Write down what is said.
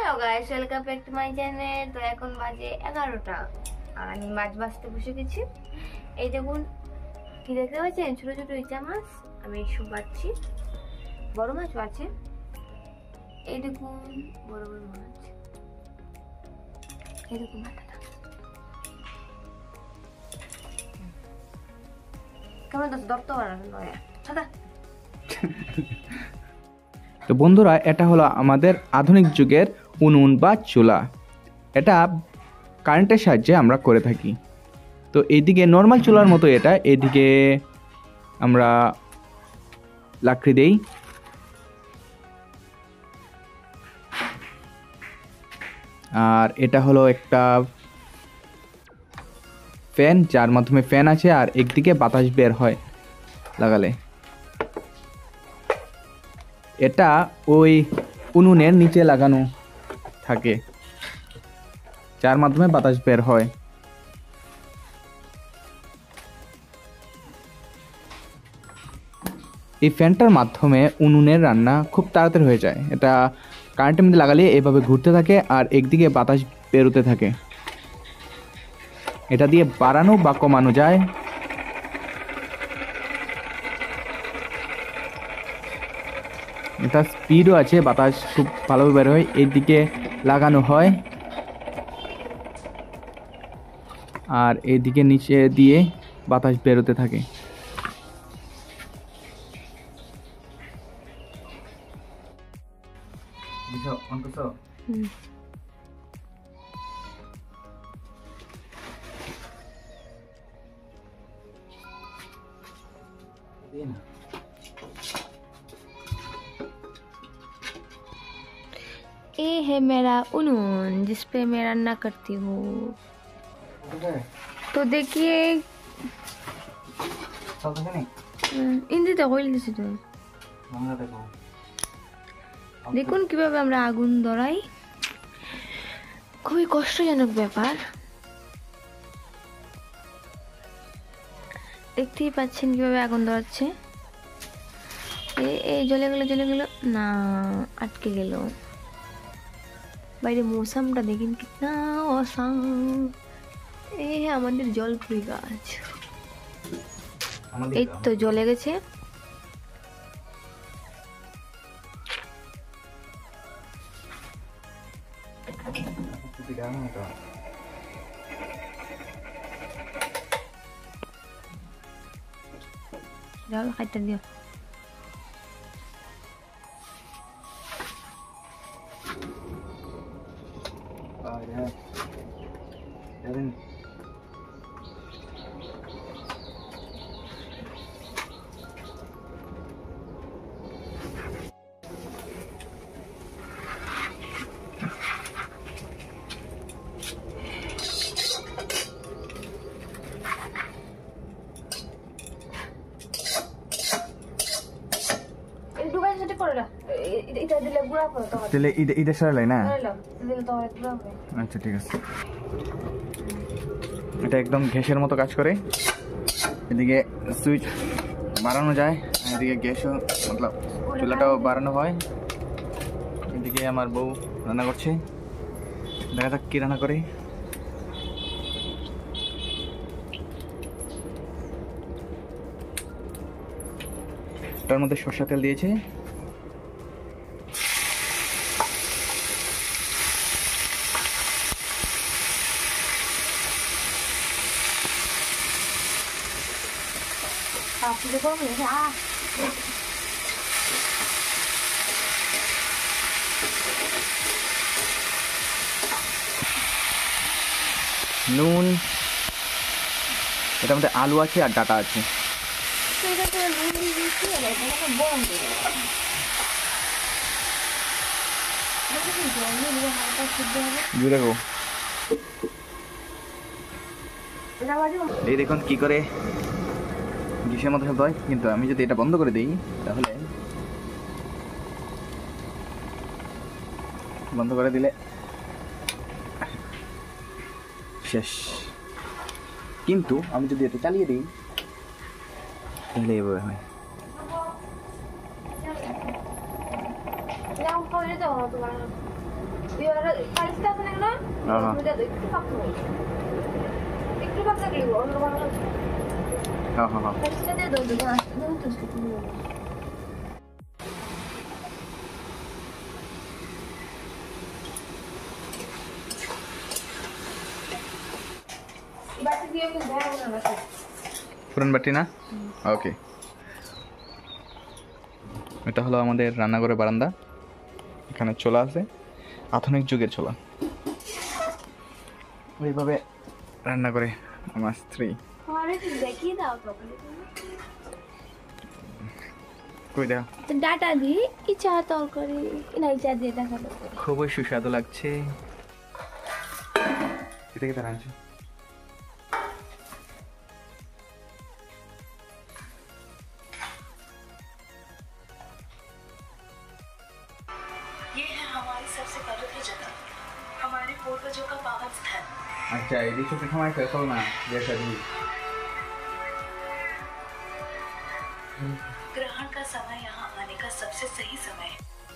Hello guys, welcome back to my channel. তো এখন বাজে 11টা আর আমি মাছ ভাজতে বসে গেছি। এই দেখুন কি দেখতে পাচ্ছেন, ছোট ছোট ইচা মাছ আমি সব ভাজছি। বড় মাছ আছে, এই দেখুন বড় বড় মাছ, এই দেখুন মাথাটা কেমন তো ধরতে পারেন নয় সাদা। তো বন্ধুরা, এটা হলো আমাদের আধুনিক যুগের উনুন বা চুলা। এটা কারেন্টের সাহায্যে আমরা করে থাকি। তো এইদিকে নর্মাল চুলার মতো এটা, এইদিকে আমরা লাকড়ি দেই। আর এটা হলো একটা ফ্যান, যার মাধ্যমে ফ্যান আছে আর একদিকে বাতাস বের হয় লাগালে। এটা ওই উনুনের নিচে লাগানো থাকে, যার মাধ্যমে বাতাস বের হয়। এই ফ্যানটার মাধ্যমে উনুনের রান্না খুব তাড়াতাড়ি হয়ে যায়। এটা কারেন্টের মধ্যে লাগালে এভাবে ঘুরতে থাকে আর একদিকে বাতাস বেরোতে থাকে। এটা দিয়ে বাড়ানো বা কমানো যায়। এটা স্পিডও আছে, বাতাস খুব ভালোভাবে বের হয়। এইদিকে লাগানো হয় আর এইদিকে নিচে দিয়ে বাতাস বেরোতে থাকে। ये है मेरा उन्नून जिस पे मैं रन्ना करती हूँ। तो देखिए হিন্দিতে কইল দিছি তো, দেখুন কিভাবে আমরা আগুন ধরাই। খুবই কষ্টজনক ব্যাপার, দেখতেই পাচ্ছেন কিভাবে আগুন ধরাচ্ছে। এই জ্বলে গেল না, আটকে গেল। বাইরে মৌসুমটা দেখেন কিতনা অসাম। এই আমাদের জলপুরি গাছ, এই তো জ্বলে গেছে। যাও খাইতে দিও। আচ্ছা ঠিক আছে। এটা একদম গ্যাসের মতো কাজ করে। এদিকে সুইচ বাড়ানো যায়, এদিকে গ্যাসও মতলব চুলাটাও বাড়ানো হয়। এদিকে আমার বউ রান্না করছে, দেখা যাক কি রান্না করে। তার মধ্যে সরষের তেল দিয়েছে। নুন, এটার মধ্যে আলু আছে আর ডাটা আছে। এই দেখুন কি করে গ্যাসের মতো শব্দ হয়। কিন্তু আমি যদি এটা বন্ধ করে দিই তাহলে, বন্ধ করে দিলে শেষ। কিন্তু আমি যদি এটা চালিয়ে দিই তাহলে এভাবে হয়। পালিশটা আছে না কেন ওটা একটু পাকতে হবে, একটু পাকতে দিব অন্য ভালো লাগবে। হ্যাঁ হ্যাঁ হ্যাঁ পালিশটা দিয়ে দাও দাও দাও তো একটু বাটি দিয়ে একটু দাও না বাটি পুরান বাটি না ওকে। এটা হলো আমাদের রান্নাঘরের বারান্দা, এখানে চোলা আছে, আধুনিক যুগের চোলা। ওইভাবে রান্না করে আমার স্ত্রী। আরে তুই দেখিয়ে দাও তো কই দেখা তো ডাটা দি ইচ্ছা তরকারি না ইচ্ছা দিয়ে দেখাবো। খুবই সুস্বাদু লাগছে। এটা কি রাঁধছো? ये है हमारी सबसे पवित्र जगह, हमारे पूर्वजों का पावन स्थल। আচ্ছা এদিকে ছোট সময় ফেসল না যেটা দিই ग्रहण का समय यहाँ आने का सबसे सही समय है।